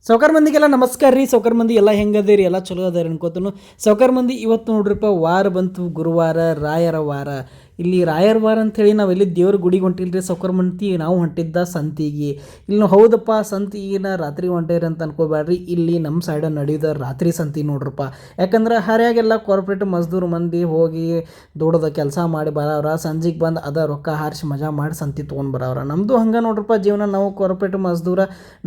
ಸೌಕಾರ ಮಂದಿಗೆಲ್ಲ ನಮಸ್ಕಾರ ರೀ. ಸೌಕಾರ ಮಂದಿ ಎಲ್ಲ ಹೆಂಗದೇರಿ? ಎಲ್ಲ ಚಲೋ ಅದಾರಿ ಅನ್ಕೋತನು. ಸೌಕಾರ ಮಂದಿ ಇವತ್ತು ನೋಡ್ರಿಪ್ಪ, ವಾರ ಬಂತು, ಗುರುವಾರ, ರಾಯರ ವಾರ. ಇಲ್ಲಿ ರಾಯರ ವಾರ ಅಂಥೇಳಿ ನಾವು ಎಲ್ಲಿ ದೇವ್ರ ಗುಡಿಗೆ ಹೊಂಟಿಲ್ರಿ ಸೌಕಾರ ಮಂದಿ, ನಾವು ಹೊಂಟಿದ್ದ ಸಂತಿಗೆ. ಇಲ್ಲಿ ಹೌದಪ್ಪ, ಸಂತಿಗಿನ ರಾತ್ರಿ ಹೊಂಟೇರಿ ಅಂತ ಅನ್ಕೋಬೇಡ್ರಿ. ಇಲ್ಲಿ ನಮ್ಮ ಸೈಡ ನಡೆಯೋದ ರಾತ್ರಿ ಸಂತಿ ನೋಡ್ರಪ್ಪ. ಯಾಕಂದ್ರೆ ಹರ್ಯಾಗೆಲ್ಲ ಕಾರ್ಪೊರೇಟ್ ಮಜ್ದೂರ್ ಮಂದಿ ಹೋಗಿ ದುಡ್ದ ಕೆಲಸ ಮಾಡಿ ಬರೋರ, ಸಂಜೆಗೆ ಬಂದು ಅದ ರೊಕ್ಕ ಹಾರಿಸಿ ಮಜಾ ಮಾಡಿ ಸಂತಿ ತೊಗೊಂಡು ಬರೋರ. ನಮ್ಮದು ಹಂಗೆ ನೋಡ್ರಪ್ಪ ಜೀವನ. ನಾವು ಕಾರ್ಪೊರೇಟ್ ಮಜ್ದೂರ,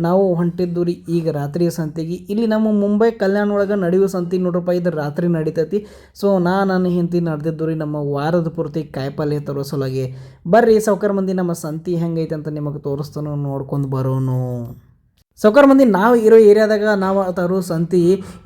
ನಾವು ಹೊಂಟಿದ್ದು ರೀ ಈಗ ರಾತ್ರಿ ಸಂತಿಗೆ. ಇಲ್ಲಿ ನಮ್ಮ ಮುಂಬೈ ಕಲ್ಯಾಣ ಒಳಗೆ ನಡೆಯುವ ಸಂತಿ ನೋಡ್ರಪ್ಪ, ಇದು ರಾತ್ರಿ ನಡೀತೈತಿ. ಸೊ ನನ್ನ ಹಿಂತಿ ನಡೆದಿದ್ದು ರೀ ನಮ್ಮ ವಾರದ ಪೂರ್ತಿ ಕಾಯಿಪಲ್ಯ ತರೋ ಸಲುವಾಗಿ. ಬರ್ರಿ ಸೌಕರ್ ಮಂದಿ, ನಮ್ಮ ಸಂತಿ ಹೆಂಗೈತೆ ಅಂತ ನಿಮಗೆ ತೋರಿಸ್ತಾನು, ನೋಡ್ಕೊಂಡು ಬರೋನು. ಸೌಕರ್ ಮಂದಿ, ನಾವು ಇರೋ ಏರಿಯಾದಾಗ ನಾವು ತರೋ ಸಂತಿ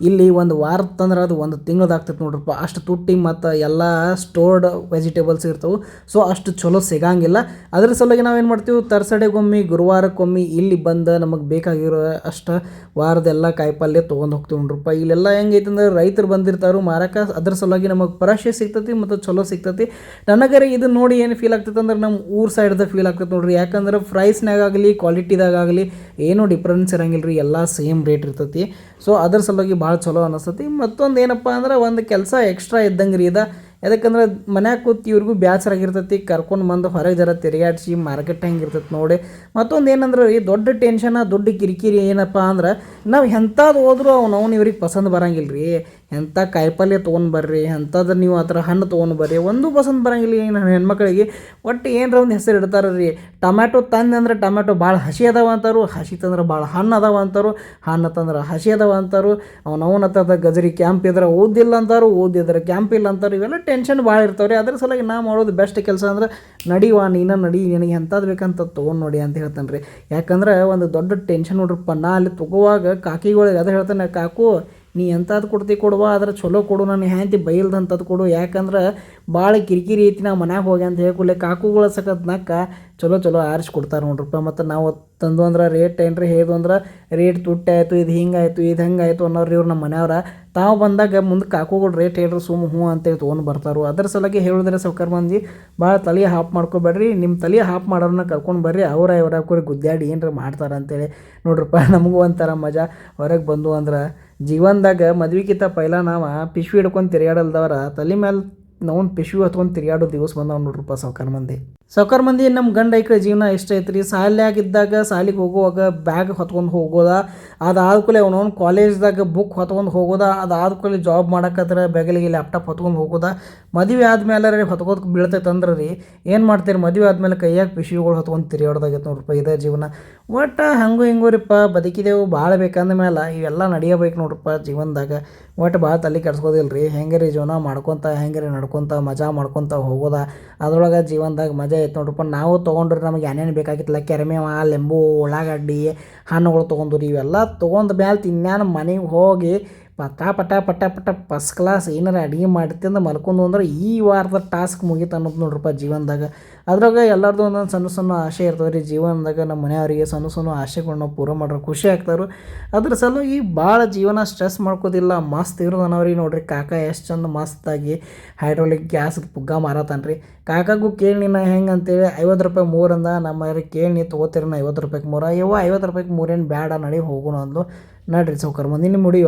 ಇಲ್ಲಿ ಒಂದು ವಾರ ತಂದ್ರೆ ಅದು ಒಂದು ತಿಂಗಳದಾಗ್ತೈತೆ ನೋಡ್ರಪ್ಪ. ಅಷ್ಟು ತುಟ್ಟಿ ಮತ್ತು ಎಲ್ಲ ಸ್ಟೋರ್ಡ್ ವೆಜಿಟೇಬಲ್ಸ್ ಇರ್ತವೆ. ಸೊ ಅಷ್ಟು ಚಲೋ ಸಿಗಂಗಿಲ್ಲ. ಅದ್ರ ಸಲುವಾಗಿ ನಾವೇನು ಮಾಡ್ತೀವಿ, ತರ್ಸಡೆಗೊಮ್ಮೆ, ಗುರುವಾರಕ್ಕೊಮ್ಮೆ ಇಲ್ಲಿ ಬಂದು ನಮಗೆ ಬೇಕಾಗಿರೋ ಅಷ್ಟು ವಾರದೆಲ್ಲ ಕಾಯಿಪಲ್ಯ ತೊಗೊಂಡು ಹೋಗ್ತೀವಿ ನೋಡ್ರಪ್ಪ. ಇಲ್ಲೆಲ್ಲ ಹೆಂಗೈತೆ ಅಂದ್ರೆ ರೈತರು ಬಂದಿರ್ತಾರೋ ಮಾರಕ್ಕೆ, ಅದ್ರ ಸಲುವಾಗಿ ನಮಗೆ ಫ್ರೆಶ್ ಸಿಗ್ತೈತಿ ಮತ್ತು ಚಲೋ ಸಿಗ್ತೈತಿ. ನನಗರೆ ಇದು ನೋಡಿ ಏನು ಫೀಲ್ ಆಗ್ತೈತೆ ಅಂದ್ರೆ ನಮ್ಮ ಊರು ಸೈಡ್ದಾಗ ಫೀಲ್ ಆಗ್ತೈತೆ ನೋಡ್ರಿ. ಯಾಕಂದ್ರೆ ಪ್ರೈಸ್ನಾಗಲಿ ಕ್ವಾಲಿಟಿದಾಗಲಿ ಏನೂ ಡಿಫ್ರೆನ್ಸ್ ಇರಂಗಿಲ್ಲ ರೀ, ಎಲ್ಲ ಸೇಮ್ ರೇಟ್ ಇರ್ತೈತಿ. ಸೊ ಅದ್ರ ಸಲುವಾಗಿ ಭಾಳ ಚಲೋ ಅನಿಸ್ತೈತಿ. ಮತ್ತೊಂದು ಏನಪ್ಪ ಅಂದ್ರೆ, ಒಂದು ಕೆಲಸ ಎಕ್ಸ್ಟ್ರಾ ಇದ್ದಂಗೆ ರೀ ಇದು. ಯಾಕಂದ್ರೆ ಮನ್ಯಾಗ ಕೂತು ಇವ್ರಿಗೂ ಬೇಸರಾಗಿರ್ತೈತಿ, ಕರ್ಕೊಂಡು ಬಂದು ಹೊರಗೆ ಜರ ತಿರುಗಾಡಿಸಿ ಮಾರ್ಕೆಟ್ ಹೆಂಗೆ ಇರ್ತೈತಿ ನೋಡಿ. ಮತ್ತೊಂದು ಏನಂದ್ರೆ ರೀ, ದೊಡ್ಡ ಟೆನ್ಷನ್, ದೊಡ್ಡ ಕಿರಿಕಿರಿ ಏನಪ್ಪ ಅಂದ್ರೆ, ನಾವು ಎಂಥದ್ದು ಹೋದ್ರೂ ಅವ್ನು ಇವ್ರಿಗೆ ಪಸಂದ್ ಬರಂಗಿಲ್ಲ ರೀ. ಎಂಥ ಕಾಯಿಪಲ್ಯ ತೊಗೊಂಡು ಬರ್ರಿ, ಎಂಥದ್ದು ನೀವು ಆ ಥರ ಹಣ್ಣು ತೊಗೊಂಡು ಬರ್ರಿ, ಒಂದೂ ಪಸಂದ್ ಬರಂಗಿಲ್ಲ ಈ ಹೆಣ್ಮಕ್ಳಿಗೆ. ಒಟ್ಟು ಏನರ ಒಂದು ಹೆಸರು ಇಡ್ತಾರೆ ರೀ. ಟೊಮ್ಯಾಟೊ ತಂದು ಅಂದ್ರೆ ಟೊಮ್ಯಾಟೊ ಭಾಳ ಹಸಿ ಅದಾವ ಅಂತಾರು, ಹಸಿ ತಂದ್ರೆ ಭಾಳ ಹಣ್ಣು ಅದಾವ ಅಂತಾರು, ಹಣ್ಣು ತಂದ್ರೆ ಹಸಿ ಅದಾವ ಅಂತಾರು. ಅವನವನತ್ತದ ಗಜರಿ ಕ್ಯಾಂಪ್ ಇದ್ರೆ ಓದಿಲ್ಲ ಅಂತಾರು, ಓದಿದ್ರೆ ಕ್ಯಾಂಪ್ ಇಲ್ಲ ಅಂತಾರೆ. ಇವೆಲ್ಲ ಟೆನ್ಷನ್ ಭಾಳ ಇರ್ತಾವೆ ರೀ. ಅದ್ರ ಸಲುವಾಗಿ ನಾ ಮಾಡೋದು ಬೆಸ್ಟ್ ಕೆಲಸ ಅಂದ್ರೆ, ನಡಿವಾ ನೀನು ನಡಿ, ನಿನಗೆ ಎಂಥದ್ದು ಬೇಕಂತ ತೊಗೊಂಡು ನೋಡಿ ಅಂತ ಹೇಳ್ತಾನೆ ರೀ. ಯಾಕಂದ್ರೆ ಒಂದು ದೊಡ್ಡ ಟೆನ್ಷನ್ ನೋಡ್ರಪ್ಪ. ನಾ ಅಲ್ಲಿ ತೊಗೋವಾಗ ಕಾಕಿಗಳಿಗೆ ಅದು ಹೇಳ್ತಾನೆ, ಕಾಕು ನೀ ಎಂಥದ್ದು ಕೊಡ್ತಿ ಕೊಡುವ, ಆದ್ರೆ ಚಲೋ ಕೊಡು, ನಾನು ಹ್ಯಾಂತಿ ಬೈಲ್ದಂಥದ್ದು ಕೊಡು. ಯಾಕಂದ್ರೆ ಭಾಳ ಕಿರಿಕಿರಿ ಐತಿ ನಾವು ಮನ್ಯಾಗ ಹೋಗಿ ಅಂತ ಹೇಳ್ಕೊಡ್ಲೆ ಕಾಕುಗಳ ಸಕತ್ ನಕ್ಕ ಚಲೋ ಆರಿಸಿ ಕೊಡ್ತಾರೆ ನೋಡ್ರಪ್ಪ. ಮತ್ತು ನಾವು ತಂದು ಅಂದ್ರೆ ರೇಟ್ ಏನ್ರಿ ಹೇಳಿದ್ವು ಅಂದ್ರೆ, ರೇಟ್ ತುಟ್ಟಾಯಿತು, ಇದು ಹಿಂಗಾಯಿತು, ಇದು ಹೆಂಗಾಯಿತು ಅನ್ನೋರು ಇವ್ರು ನಮ್ಮ ಮನೆಯವ್ರ. ತಾವು ಬಂದಾಗ ಮುಂದೆ ಕಾಕುಗಳು ರೇಟ್ ಹೇಳ್ರಿ ಸುಮ್ಮ ಹ್ಞೂ ಅಂತೇಳಿ ತೊಗೊಂಡು ಬರ್ತಾರೆ. ಅದ್ರ ಸಲುವಾಗಿ ಹೇಳಿದ್ರೆ ಸೌಕರ್ ಮಂದಿ ಭಾಳ ತಲೆ ಹಾಪ್ ಮಾಡ್ಕೊಬೇಡ್ರಿ. ನಿಮ್ಮ ತಲೆ ಹಾಪ್ ಮಾಡೋರನ್ನ ಕರ್ಕೊಂಡು ಬರ್ರಿ, ಇವರ ಕೂರಿ ಗುದ್ದಾಡಿ ಏನರ ಮಾಡ್ತಾರೆ ಅಂತೇಳಿ ನೋಡ್ರಪ್ಪ. ನಮಗೂ ಒಂಥರ ಮಜಾ. ಹೊರಗೆ ಬಂದು ಅಂದ್ರೆ ಜೀವನದಾಗ ಮದ್ವೆಗಿಂತ ಪೈಲ ನಾವು ಪಿಶ್ವಿ ಹಿಡ್ಕೊಂಡು ತಿರುಗಾಡಲ್ದವ್ರ ತಲೆ ಮೇಲೆ ನಾವು ಪಿಶ್ವಿ ಹೊತ್ಕೊಂಡು ತಿರುಗಾಡೋ ದಿವಸ ಬಂದವ್ ನೋಡ್ರಪ್ಪ ಸೌಕರ್ ಮಂದಿ. ಸೌಕರ್ ಮಂದಿ, ನಮ್ಮ ಗಂಡ ಐಕ್ಳ ಜೀವನ ಇಷ್ಟ ಐತ್ರಿ. ಶಾಲ್ಯಾಗಿದ್ದಾಗ ಶಾಲಿಗೆ ಹೋಗುವಾಗ ಬ್ಯಾಗ್ ಹೊತ್ಕೊಂಡು ಹೋಗೋದ, ಅದಾದ್ಕೂಲೆ ಅವನವ್ನು ಕಾಲೇಜ್ದಾಗ ಬುಕ್ ಹೊತ್ಕೊಂಡು ಹೋಗೋದ, ಅದಾದ್ಕೂಲೆ ಜಾಬ್ ಮಾಡಕತ್ರ ಬೆಗಲಿಗೆ ಲ್ಯಾಪ್ಟಾಪ್ ಹೊತ್ಕೊಂಡು ಹೋಗೋದ. ಮದುವೆ ಆದ್ಮೇಲೆ ರೀ ಹೊತ್ಕೋದ್ ಬೀಳ್ತೈತೆ ಅಂದ್ರೆ ರೀ ಏನು ಮಾಡ್ತೀರಿ, ಮದುವೆ ಆದಮೇಲೆ ಕೈಯಾಗ ಪಿಶ್ವಿಗಳು ಹೊತ್ಕೊಂಡು ತಿರುಗಾಡ್ದಾಗೈತೆ ನೋಡ್ರಪ್ಪ ಇದೇ ಜೀವನ. ಒಟ್ಟು ಹಂಗೂ ಹಿಂಗೂ ರೀಪ್ಪ, ಬದುಕಿದೆವು ಭಾಳ ಬೇಕಂದ ಮೇಲೆ ಇವೆಲ್ಲ ನಡೆಯಬೇಕು ನೋಡ್ರಪ್ಪ ಜೀವನದಾಗ. ಒಟ್ಟು ಭಾಳ ತಲೆ ಕೆಡ್ಸ್ಕೋದಿಲ್ಲ ರೀ. ಹೆಂಗೆ ರೀ ಜೀವನ ಮಾಡ್ಕೊತ, ಹೆಂಗೆ ರೀ ನಡ್ಕೊತ, ಮಜಾ ಮಾಡ್ಕೊತ ಹೋಗೋದ. ಅದ್ರೊಳಗೆ ಜೀವನದಾಗ ಮಜಾ ಐತೆ ನೋಡ್ರಪ್ಪ. ನಾವು ತೊಗೊಂಡ್ರೆ ನಮಗೆ ಏನೇನು ಬೇಕಾಗಿತ್ತಲ್ಲ, ಕೆರಮೇವ, ಲೆಂಬು, ಉಳ್ಳಾಗಡ್ಡಿ, ಹಣ್ಣುಗಳು ತೊಗೊಂಡ್ರಿ. ಇವೆಲ್ಲ ತೊಗೊಂಡು ಮ್ಯಾಲೆ ತಿನ್ಯಾನ ಮನೆಗೆ ಹೋಗಿ ಪಟ ಫಸ್ಟ್ ಕ್ಲಾಸ್ ಏನಾರ ಅಡುಗೆ ಮಾಡ್ತಿಂದ ಮಲ್ಕೊಂಡು ಅಂದ್ರೆ ಈ ವಾರದ ಟಾಸ್ಕ್ ಮುಗೀತು ಅನ್ನೋದು ನೋಡ್ರಪ್ಪ ಜೀವನದಾಗ. ಅದ್ರಾಗ ಎಲ್ಲರದು ಒಂದೊಂದು ಸಣ್ಣ ಆಸೆ ಇರ್ತದೆ ರೀ ಜೀವನದಾಗ. ನಮ್ಮ ಮನೆಯವರಿಗೆ ಸಣ್ಣ ಆಸೆಗಳನ್ನ ಪೂರ ಮಾಡ್ರೆ ಖುಷಿ ಆಗ್ತಾರೆ. ಅದ್ರ ಸಲುವಾಗಿ ಭಾಳ ಜೀವನ ಸ್ಟ್ರೆಸ್ ಮಾಡ್ಕೋದಿಲ್ಲ, ಮಸ್ತ್ ಇರೋದನವ್ರಿಗೆ ನೋಡ್ರಿ. ಕಾಕ ಎಷ್ಟು ಚಂದ ಮಸ್ತಾಗಿ ಹೈಡ್ರೋಲಿಕ್ ಗ್ಯಾಸ್ ಪುಗ್ಗ ಮಾರತಾನೆ ರೀ. ಕಾಕಾಗೂ ಕೇಳಿ ನೀನು ಹೆಂಗೆ ಅಂತೇಳಿ 50 ರೂಪಾಯಿ 3 ಅಂದ. ನಮ್ಮ ಕೇಳಿ ನೀ ತೊಗೋತೀರ 50 ರೂಪಾಯಿಗೆ 3. 50 ರೂಪಾಯಿಗೆ 3 ಏನು ಬೇಡ, ನಡಿ ಹೋಗೋಣ ಅಂದು. ನಡ್ರಿ ಸೌಕರ್ ಮಂದಿ ನಿಮ್ಮ ಮುಡಿ